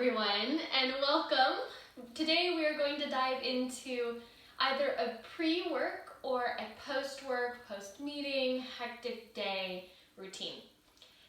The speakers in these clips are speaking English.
everyone, and welcome. Today we are going to dive into either a pre-work or a post-work, post-meeting, hectic day routine.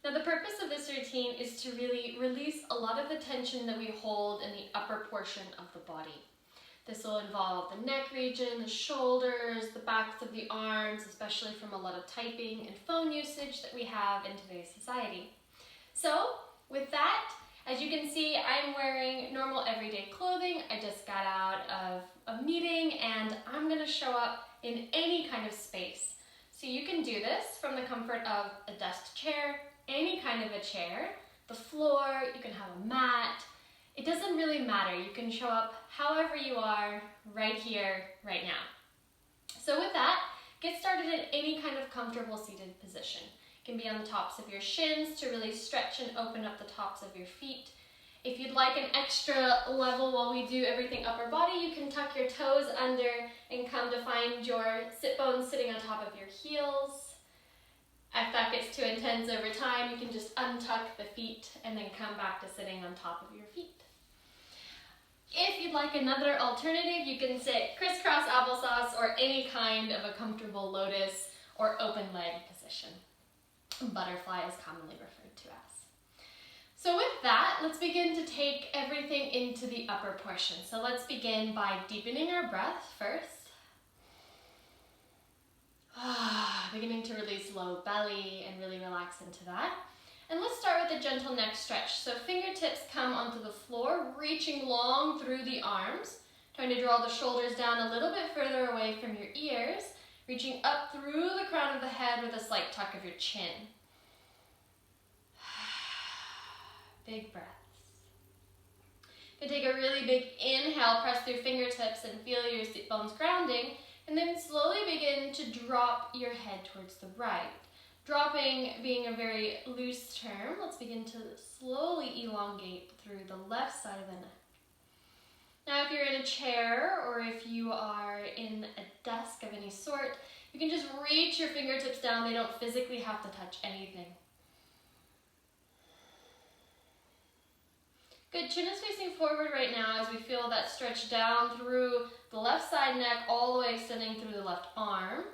Now the purpose of this routine is to really release a lot of the tension that we hold in the upper portion of the body. This will involve the neck region, the shoulders, the backs of the arms, especially from a lot of typing and phone usage that we have in today's society. So with that, as you can see, I'm wearing normal everyday clothing. I just got out of a meeting and I'm gonna show up in any kind of space. So you can do this from the comfort of a desk chair, any kind of a chair, the floor, you can have a mat. It doesn't really matter. You can show up however you are right here, right now. So with that, get started in any kind of comfortable seated position. It can be on the tops of your shins to really stretch and open up the tops of your feet. If you'd like an extra level while we do everything upper body, you can tuck your toes under and come to find your sit bones sitting on top of your heels. If that gets too intense over time, you can just untuck the feet and then come back to sitting on top of your feet. If you'd like another alternative, you can sit crisscross applesauce or any kind of a comfortable lotus or open leg position. Butterfly is commonly referred to as. So with that, let's begin to take everything into the upper portion. So let's begin by deepening our breath first. Beginning to release low belly and really relax into that. And let's start with a gentle neck stretch. So fingertips come onto the floor, reaching long through the arms, trying to draw the shoulders down a little bit further away from your ears, reaching up through the crown of the head with a slight tuck of your chin. Big breaths. You can take a really big inhale, press through fingertips and feel your sit bones grounding, and then slowly begin to drop your head towards the right. Dropping being a very loose term, let's begin to slowly elongate through the left side of the neck. Now if you're in a chair or if you are in a desk of any sort, you can just reach your fingertips down. They don't physically have to touch anything. Good, chin is facing forward right now as we feel that stretch down through the left side neck, all the way extending through the left arm.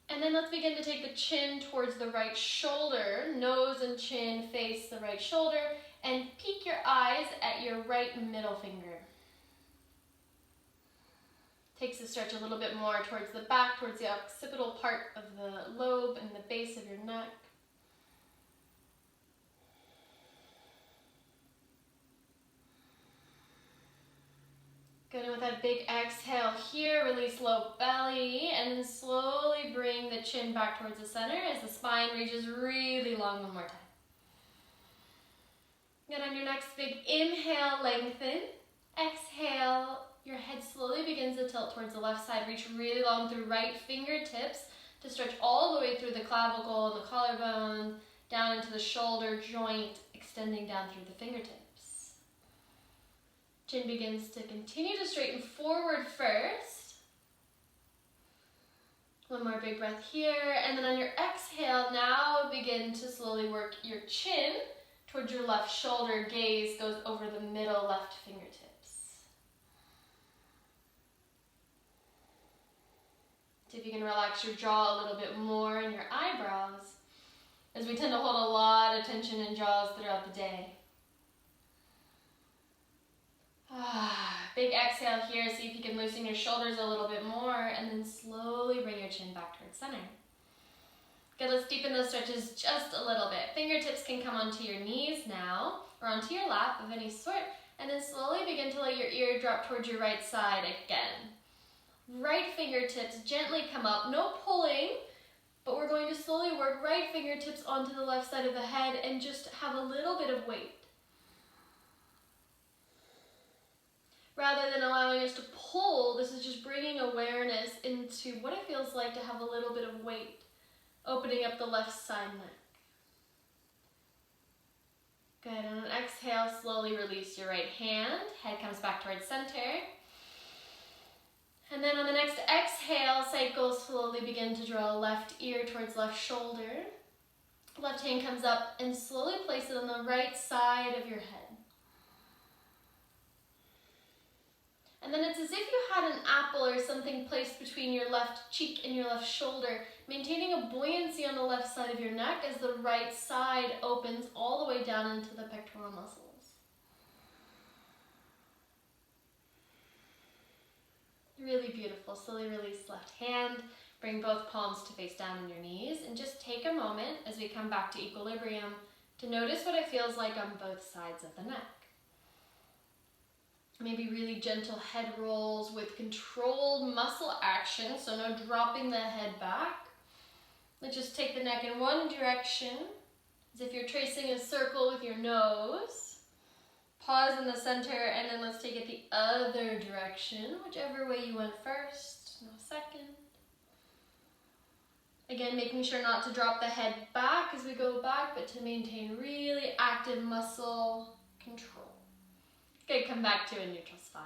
And then let's begin to take the chin towards the right shoulder. Nose and chin face the right shoulder, and peek your eyes at your right middle finger. Takes the stretch a little bit more towards the back, towards the occipital part of the lobe and the base of your neck. Good, and with that big exhale here, release low belly, and then slowly bring the chin back towards the center as the spine reaches really long one more time. Good, on your next big inhale, lengthen. Exhale, your head slowly begins to tilt towards the left side. Reach really long through right fingertips to stretch all the way through the clavicle and the collarbone, down into the shoulder joint, extending down through the fingertips. Chin begins to continue to straighten forward first. One more big breath here, and then on your exhale, now begin to slowly work your chin towards your left shoulder. Gaze goes over the middle left fingertips. See if you can relax your jaw a little bit more and your eyebrows, as we tend to hold a lot of tension in jaws throughout the day. Big exhale here, see if you can loosen your shoulders a little bit more, and then slowly bring your chin back towards center. Good, let's deepen those stretches just a little bit. Fingertips can come onto your knees now, or onto your lap of any sort, and then slowly begin to let your ear drop towards your right side again. Right fingertips gently come up, no pulling, but we're going to slowly work right fingertips onto the left side of the head and just have a little bit of weight. Rather than allowing us to pull, this is just bringing awareness into what it feels like to have a little bit of weight, opening up the left side neck. Good, on an exhale, slowly release your right hand, head comes back towards center. And then on the next exhale, cycle, slowly begin to draw left ear towards left shoulder. Left hand comes up and slowly place it on the right side of your head. And then it's as if you had an apple or something placed between your left cheek and your left shoulder, maintaining a buoyancy on the left side of your neck as the right side opens all the way down into the pectoral muscles. Really beautiful. Slowly release left hand. Bring both palms to face down on your knees, and just take a moment as we come back to equilibrium to notice what it feels like on both sides of the neck. Maybe really gentle head rolls with controlled muscle action, so no dropping the head back. Let's just take the neck in one direction, as if you're tracing a circle with your nose. Pause in the center, and then let's take it the other direction, whichever way you went first, no second. Again, making sure not to drop the head back as we go back, but to maintain really active muscle control. Good, come back to a neutral spine.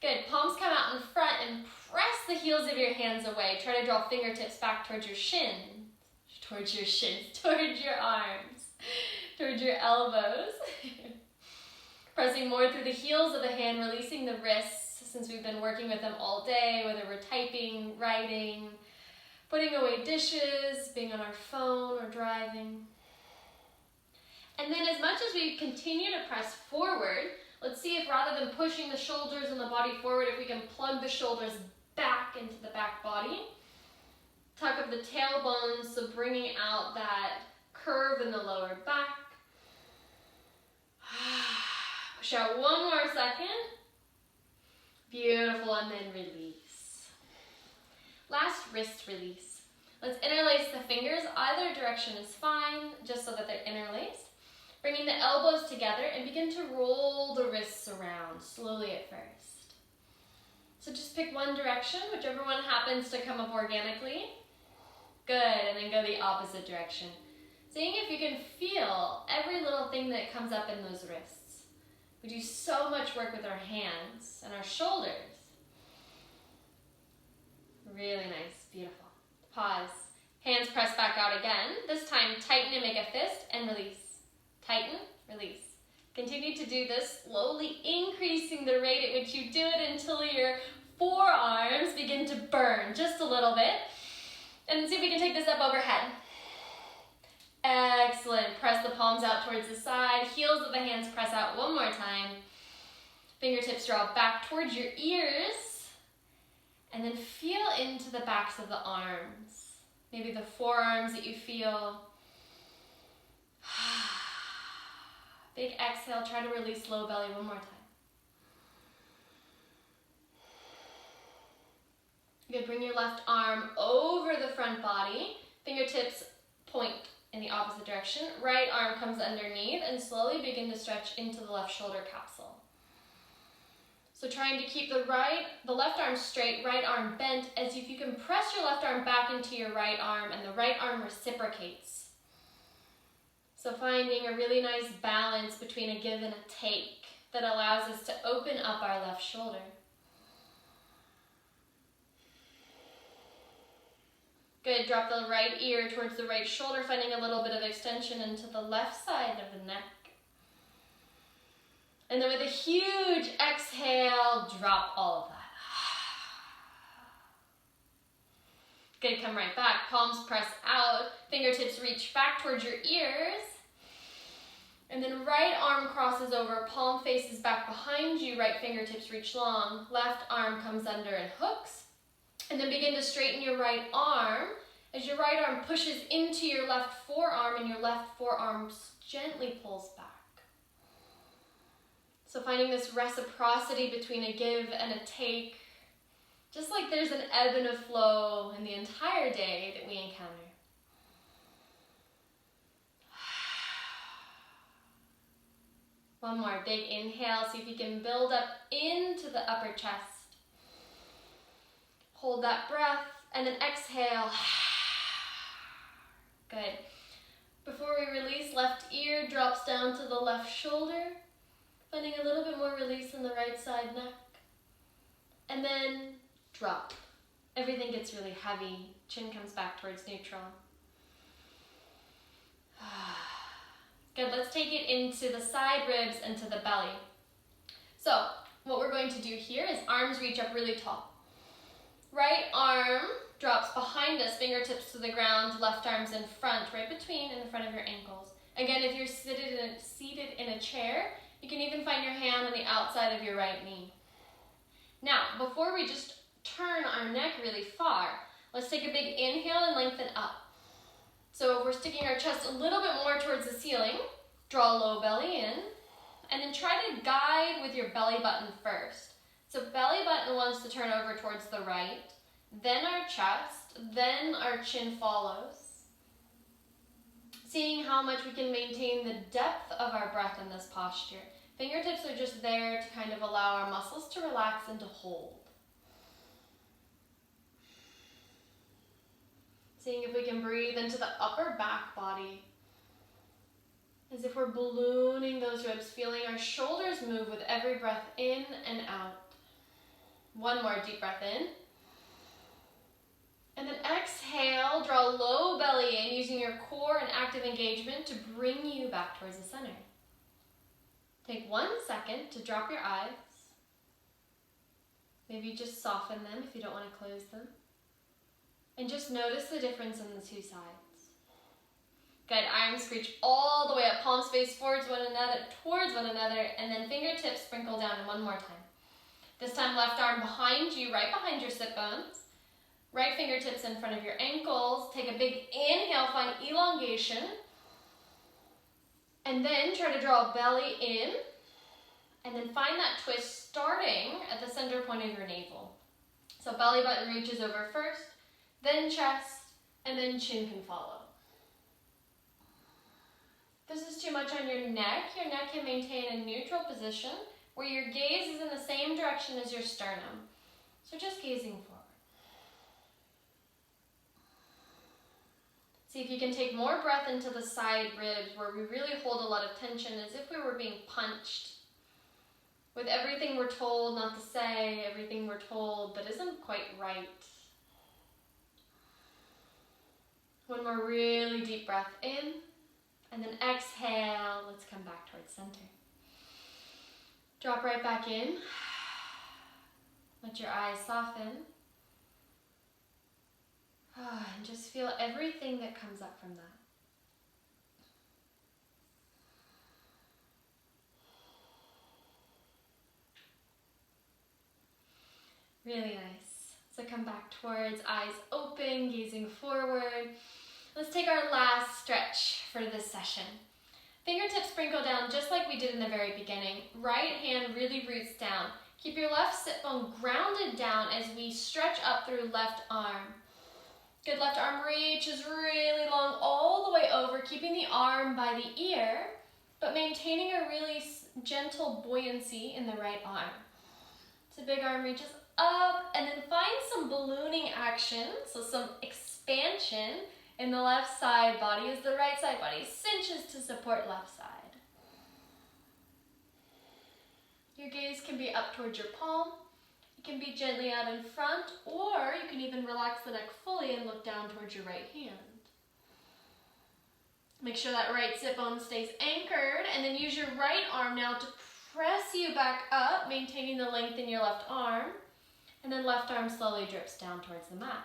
Good, palms come out in front and press the heels of your hands away. Try to draw fingertips back towards your shins, towards your arms, towards your elbows. Pressing more through the heels of the hand, releasing the wrists since we've been working with them all day, whether we're typing, writing, putting away dishes, being on our phone or driving. And then as much as we continue to press forward, let's see if rather than pushing the shoulders and the body forward, if we can plug the shoulders back into the back body. Tuck of the tailbone, so bringing out that curve in the lower back. Push out one more second. Beautiful, and then release. Last, wrist release. Let's interlace the fingers. Either direction is fine, just so that they're interlaced. Bringing the elbows together and begin to roll the wrists around, slowly at first. So just pick one direction, whichever one happens to come up organically. Good, and then go the opposite direction. Seeing if you can feel every little thing that comes up in those wrists. We do so much work with our hands and our shoulders. Really nice, beautiful. Pause. Hands press back out again. This time, tighten and make a fist and release. Tighten, release. Continue to do this, slowly increasing the rate at which you do it until your forearms begin to burn just a little bit. And see if we can take this up overhead. Excellent. Press the palms out towards the side. Heels of the hands press out one more time. Fingertips draw back towards your ears. And then feel into the backs of the arms. Maybe the forearms that you feel. Big exhale. Try to release low belly one more time. Good. Bring your left arm over the front body. Fingertips point in the opposite direction. Right arm comes underneath and slowly begin to stretch into the left shoulder capsule. So trying to keep the left arm straight, right arm bent, as if you can press your left arm back into your right arm and the right arm reciprocates. So finding a really nice balance between a give and a take that allows us to open up our left shoulder. Good, drop the right ear towards the right shoulder, finding a little bit of extension into the left side of the neck. And then with a huge exhale, drop all of that. Good, come right back. Palms press out, fingertips reach back towards your ears. And then right arm crosses over, palm faces back behind you, right fingertips reach long, left arm comes under and hooks. And then begin to straighten your right arm as your right arm pushes into your left forearm and your left forearm gently pulls back. So finding this reciprocity between a give and a take, just like there's an ebb and a flow in the entire day that we encounter. One more big inhale, see if you can build up into the upper chest. Hold that breath, and then exhale. Good. Before we release, left ear drops down to the left shoulder, finding a little bit more release in the right side neck. And then drop. Everything gets really heavy. Chin comes back towards neutral. Good, let's take it into the side ribs and to the belly. So, What we're going to do here is arms reach up really tall. Right arm drops behind us, fingertips to the ground, left arm's in front, right between and in front of your ankles. Again, if you're seated in a chair, you can even find your hand on the outside of your right knee. Now, before we just turn our neck really far, let's take a big inhale and lengthen up. So we're sticking our chest a little bit more towards the ceiling. Draw a low belly in, and then try to guide with your belly button first. So belly button wants to turn over towards the right, then our chest, then our chin follows. Seeing how much we can maintain the depth of our breath in this posture. Fingertips are just there to kind of allow our muscles to relax and to hold. Seeing if we can breathe into the upper back body. As if we're ballooning those ribs, feeling our shoulders move with every breath in and out. One more deep breath in. And then exhale, draw a low belly in using your core and active engagement to bring you back towards the center. Take 1 second to drop your eyes. Maybe just soften them if you don't want to close them. And just notice the difference in the two sides. Good, arms reach all the way up, palms face towards one another, and then fingertips sprinkle down one more time. This time left arm behind you, right behind your sit bones. Right fingertips in front of your ankles. Take a big inhale, find elongation. And then try to draw belly in. And then find that twist starting at the center point of your navel. So belly button reaches over first, then chest, and then chin can follow. If this is too much on your neck can maintain a neutral position where your gaze is in the same direction as your sternum. So just gazing forward. See if you can take more breath into the side ribs where we really hold a lot of tension as if we were being punched. With everything we're told not to say, everything we're told that isn't quite right. One more really deep breath in, and then exhale. Let's come back towards center. Drop right back in. Let your eyes soften. And just feel everything that comes up from that. Really nice. So come back towards eyes open, gazing forward. Let's take our last stretch for this session. Fingertips sprinkle down just like we did in the very beginning. Right hand really roots down. Keep your left sit bone grounded down as we stretch up through left arm. Good, left arm reaches really long all the way over, keeping the arm by the ear, but maintaining a really gentle buoyancy in the right arm. So big arm reaches up, and then find some ballooning action, so some expansion in the left side body as the right side body cinches to support left side. Your gaze can be up towards your palm. It can be gently out in front, or you can even relax the neck fully and look down towards your right hand. Make sure that right sit bone stays anchored, and then use your right arm now to press you back up, maintaining the length in your left arm, and then left arm slowly drips down towards the mat,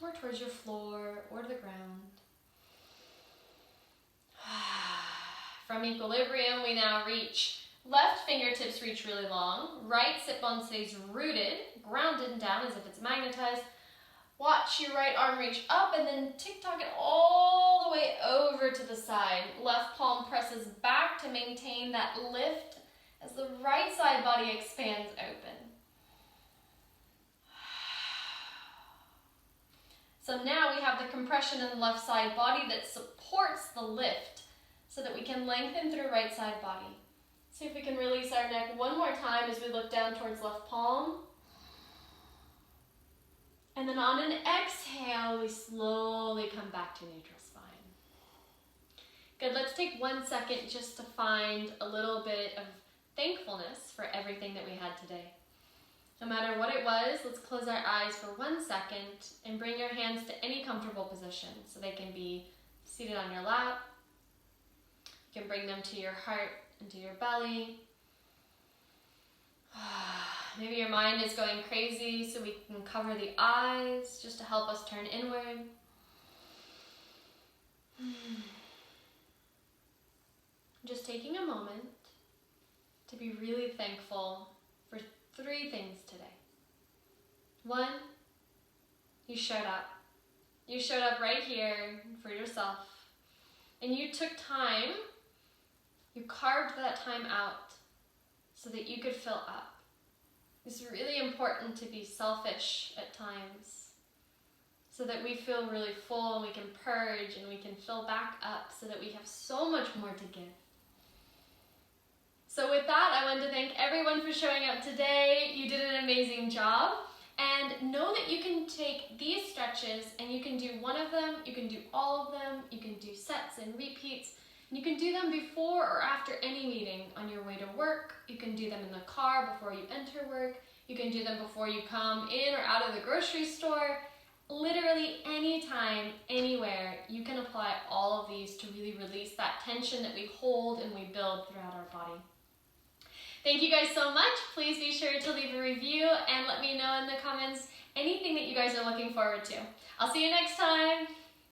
or towards your floor, or to the ground. From equilibrium, we now reach. Left fingertips reach really long. Right sit bone stays rooted, grounded and down as if it's magnetized. Watch your right arm reach up and then tick-tock it all the way over to the side. Left palm presses back to maintain that lift as the right side body expands open. So now we have the compression in the left side body that supports the lift so that we can lengthen through right side body. See if we can release our neck one more time as we look down towards left palm. And then on an exhale, we slowly come back to neutral spine. Good, let's take 1 second just to find a little bit of thankfulness for everything that we had today. No matter what it was, let's close our eyes for 1 second and bring your hands to any comfortable position. So they can be seated on your lap. You can bring them to your heart and to your belly. Maybe your mind is going crazy, so we can cover the eyes just to help us turn inward. Just taking a moment to be really thankful for 3 things today. 1, you showed up. You showed up right here for yourself. And you took time, you carved that time out so that you could fill up. It's really important to be selfish at times so that we feel really full and we can purge and we can fill back up so that we have so much more to give. So with that, I want to thank everyone for showing up today. You did an amazing job. And know that you can take these stretches and you can do one of them, you can do all of them, you can do sets and repeats. And you can do them before or after any meeting on your way to work. You can do them in the car before you enter work. You can do them before you come in or out of the grocery store. Literally anytime, anywhere, you can apply all of these to really release that tension that we hold and we build throughout our body. Thank you guys so much. Please be sure to leave a review and let me know in the comments anything that you guys are looking forward to. I'll see you next time.